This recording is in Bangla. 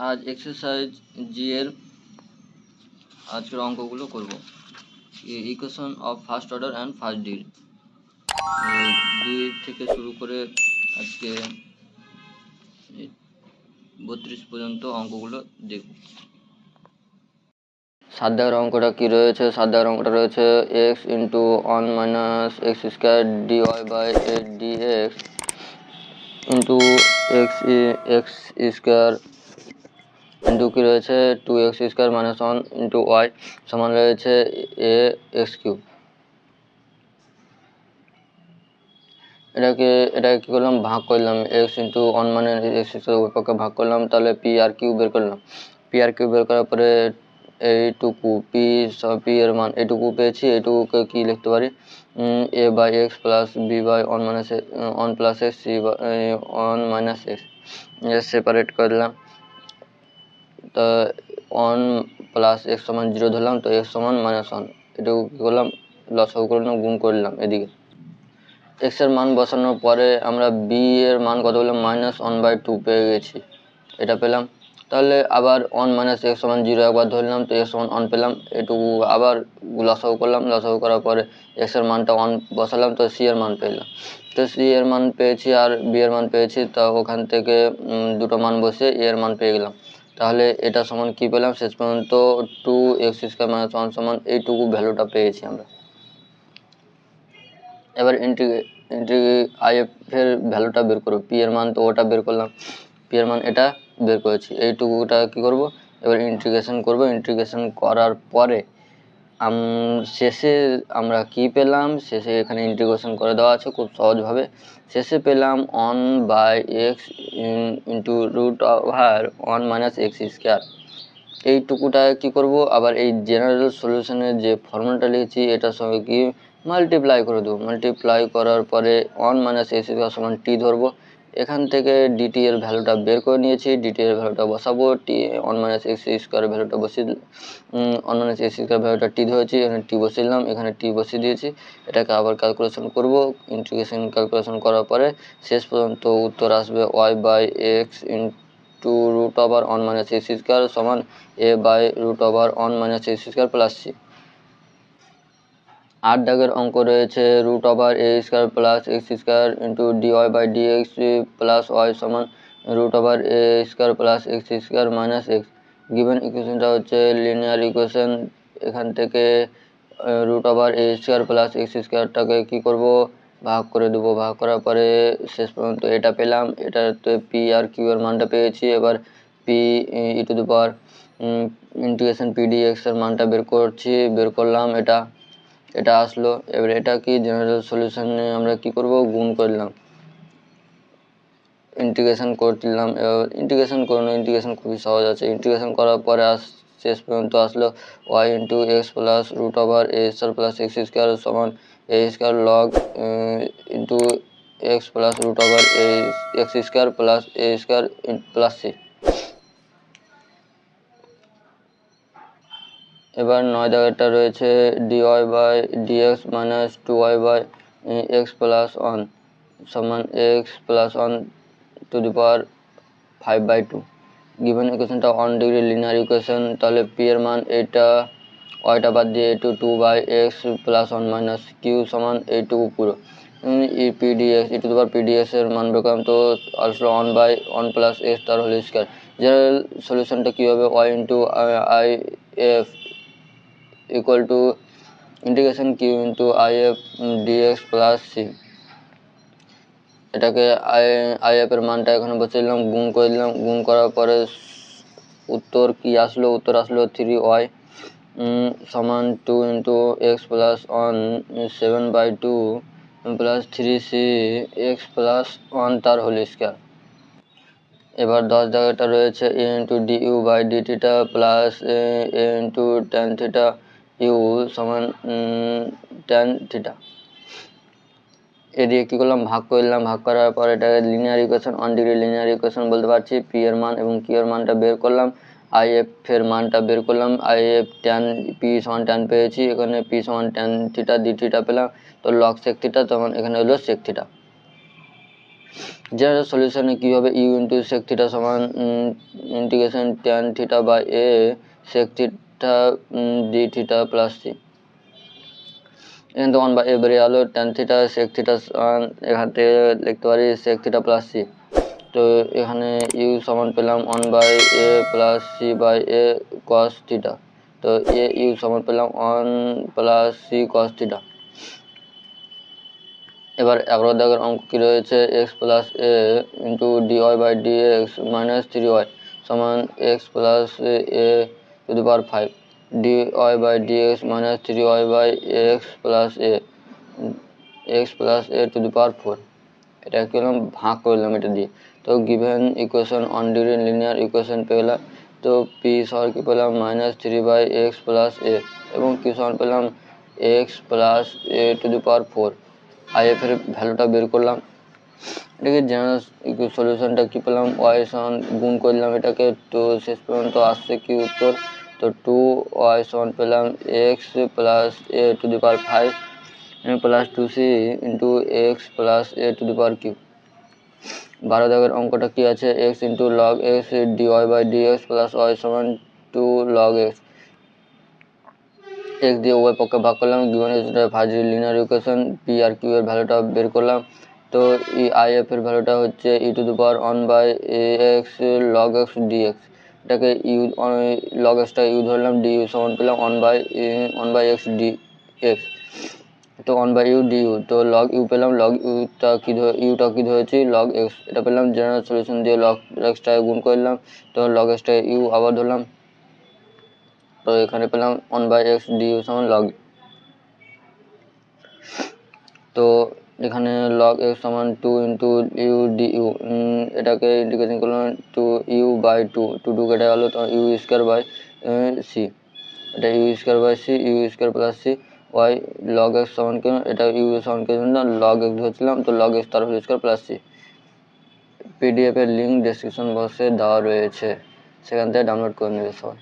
আজ এক্সারসাইজ জি এর আজকের অঙ্কগুলো করব। Equation of first order and first degree 2 থেকে শুরু করে আজকে 32 পর্যন্ত অঙ্কগুলো দেখব। 7 দাগের অঙ্কটা কি রয়েছে? 7 দাগের অঙ্কটা রয়েছে x into 1 minus x square dy by eight dx into x square into কি রয়েছে 2x square minus 1 into Y সমান রয়েছে এ এক্স কিউব। এটাকে কি করলাম, ভাগ করলাম। এক্স ইন্টু 1 মানে এক্স স্কোয়ার ওই পক্ষে ভাগ করলাম, তাহলে পি আর কিউব বের করলাম। পি আর কিউব বের করার পরে এইটুকু পি এর মান এইটুকু পেয়েছি। এইটুকুকে কি লিখতে পারি, a by x plus b by 1 minus 1 plus x c by 1 minus x separate করলাম। তো 1 প্লাস এক্স সমান 0 ধরলাম, তো এক্স সমান -1। এটুকু কী করলাম, লসাগু করলাম, গুণ করলাম। এদিকে এক্স এর মান বসানোর পরে আমরা বি এর মান কত বললাম, -1/2 পেয়ে গেছি। এটা পেলাম। তাহলে আবার 1 মাইনাস এক্স সমান 0 একবার ধরলাম, তো এক্স সমান 1 পেলাম। এটুকু আবার লসাগু করলাম। লসাগু করার পরে এক্স এর মানটা 1 বসালাম, তো সি এর মান পেলাম। তো সি এর মান পেয়েছি আর বি এর মান পেয়েছি, তো ওখান থেকে দুটো মান বসে এ এর মান পেয়ে গেলাম। তাহলে এটা সমান কি পেলাম শেষ পর্যন্ত, 2x স্কোয়ার মাইনাস 1 সমান এইটুকু ভ্যালুটা পেয়েছি আমরা। এবার আই এফ এর ভ্যালুটা বের করবো। পি এর মান তো ওটা বের করলাম, পি এর মান এটা বের করেছি। এইটুকুটা কি করব, এবার ইন্টিগ্রেশন করব। ইন্টিগ্রেশন করার পরে শেষে আমরা কি পেলাম, শেষে এখানে ইন্টিগ্রেশন করে দেওয়া আছে খুব সহজভাবে। শেষে পেলাম 1/x into root over 1 minus x square. এইটুকুটা কি করব, আবার এই জেনারেল সলিউশনের যে ফর্মুলাটা লিখেছি এটার সঙ্গে কি মাল্টিপ্লাই করে দেবো। মাল্টিপ্লাই করার পরে 1 মাইনাস এক্স স্কোয়ার সমান টি ধরবো। এখান থেকে ডিটি এর ভ্যালুটা বের করে নিয়েছি, ডিটি এর ভ্যালুটা বসাবো। 1 মাইনাস এক্স স্কোয়ারের ভ্যালুটা বসিয়ে 1 মাইনাস এক্স স্কোয়ার ভ্যালুটা টি ধরেছি, এখানে টি বসিয়ে দিলাম, এখানে টি বসিয়ে দিয়েছি। এটাকে আবার ক্যালকুলেশন করব। ইন্টিগ্রেশন ক্যালকুলেশন করার পরে শেষ পর্যন্ত উত্তর আসবে y by x into root over 1 minus x square সমান a by root over 1 minus x square plus c. 8 দাগের অঙ্ক রয়েছে root over a square plus x square into dy by dx plus y সমান root over a square plus x square minus x. Given ইকুয়েশনটা হচ্ছে লিনিয়ার ইকুয়েশন। এখান থেকে রুট ওভার এ স্কোয়ার প্লাস এক্স স্কোয়ারটাকে কী করব, ভাগ করে দেবো। ভাগ করার পরে শেষ পর্যন্ত এটা পেলাম। এটাতে পি আর কিউ এর মানটা পেয়েছি। এবার p e to the power integration p dx এর মানটা বের করলাম। এটা আসলো। এবার এটা কি জেনারেল সলিউশনে আমরা কি করব, গুণ করলাম, ইন্টিগ্রেশন করলাম। এবার ইন্টিগ্রেশন করুন, ইন্টিগ্রেশন খুবই সহজ আছে। ইন্টিগ্রেশন করার পরে শেষ পর্যন্ত আসলো y into x plus root over a square plus x square সমান a square log into x plus root over a x square plus a square plus c. এবার 9 দাগেরটা রয়েছে dy by dx minus 2y by x plus 1 সমান x plus 1 to the power 5/2। Given ইকুয়েশনটা 1 ডিগ্রি লিনিয়ার ইকুয়েশন। তাহলে পি এর মান এটা, ওয়াইটা বাদ দিয়ে এইটু 2/x প্লাস 1 মাইনাস কিউ সমান এইটুকু পুরো Pdx to the power Pdx এর মান বের করলাম, তো আসলো 1/1 প্লাস এক্স তার হোল স্কোয়ার। জেনারেল সলিউশনটা কী হবে, y into I F equal to integration Q into I F dx plus C. এটাকে আই এফ এর মানটা এখানে বসিয়ে দিলাম, গুণ করে দিলাম। গুণ করার পরে উত্তর কি আসলো, উত্তর আসলো 3y সমান 2 into x plus 1 7/2 plus 3c x plus 1 তার হোল স্কোয়ার। এবার 10 জায়গাটা রয়েছে a into d u by d theta plus a into tan theta u সমান ট্যান থিটা। এদিকে কী করলাম, ভাগ করলাম। ভাগ করার পর এটাকে linear equation 1 degree linear equation বলতে পারছি। পি এর মান এবং কিউ এর মানটা বের করলাম, আই এফ এর মানটা বের করলাম। আই এফ ট্যান পি সমান ট্যান পেয়েছি, এখানে পি সমান ট্যান থিটা ডি থিটা পেলাম, তো লগ সেক থিটা তখন এখানে হলো সেক থিটা। জেনারেল সলিউশনে কি হবে, ইউ ইন্টু সেক থিটা সমান integration tan theta by a sec theta d theta plus c. এখান থেকে 1/a বেরিয়ে গেলো, ট্যান থিটা সেক থিটা এখান থেকে লিখতে পারি সেক থিটা প্লাস সি। তো এখানে ইউ সমান পেলাম 1/a plus c by a cos theta. তো এ ইউ সমান পেলাম 1 প্লাস সি কস থিটা। এবার 11 দাগের অঙ্ক কি রয়েছে, x plus a into dy by dx minus 3y সমান x plus a to the power 5 dy by dx minus 3y by x plus a to the power 4। এটা কি করলাম, ভাগ করলাম এটা দিয়ে। তো given equation one degree linear equation পেলাম। তো পি সমান কি পেলাম minus 3 by x plus a এবং কি সমান পেলাম x plus a to the power 4। If এর ভ্যালুটা বের করলাম। এটাকে জেনারেল সলিউশনটা কি পেলাম, ওয়াই সমান গুণ করলাম এটাকে। তো শেষ পর্যন্ত আসছে কি উত্তর, তো 2y সমান পেলাম x plus a to the power 5 plus 2c into x plus a to the power cube. 12 দাগের অঙ্কটা কি আছে, x into log x dy by dx plus y সমান 2 লগ এক্স। এক্স দিয়ে উভয় পক্ষে ভাগ করলাম, গিভেন ভাজির linear equation P R Q এর ভ্যালুটা বের করলাম। তো ই আই এফ এর ভ্যালুটা হচ্ছে e to the power 1/x log x d x. এটাকে ইউ লগ এক্সটা ইউ ধরলাম, ডি ইউ সমান পেলাম 1/x ডিএক্স। তো 1/u ডিউ, তো লগ ইউ পেলাম, লগ ইউটা কি ধরেছি লগ এক্স। এটা পেলাম জেনারেল সলিউশন দিয়ে লগ এক্সটাকে গুণ করলাম। তো লগ এক্সটাকে ইউ আবার ধরলাম। তো এখানে পেলাম 1/x ডিউ সমান লগ। তো এখানে লগ এক্স সমান 2 ইন্টু ইউ ডিউ, এটাকে ইন্টিগ্রেশন করলাম 2u/2, 2 কেটে গেল, তো ইউ স্কোয়ার বাই সি। এটা u square by c, u square plus c y log x সমান কেন, এটা ইউ সমান কেন না লগ এক্স ধরছিলাম, তো লগ এক্স তার whole square plus c. PDF এর লিঙ্ক ডেসক্রিপশন বক্সে দেওয়া রয়েছে, সেখান থেকে ডাউনলোড করে নেবে সবাই।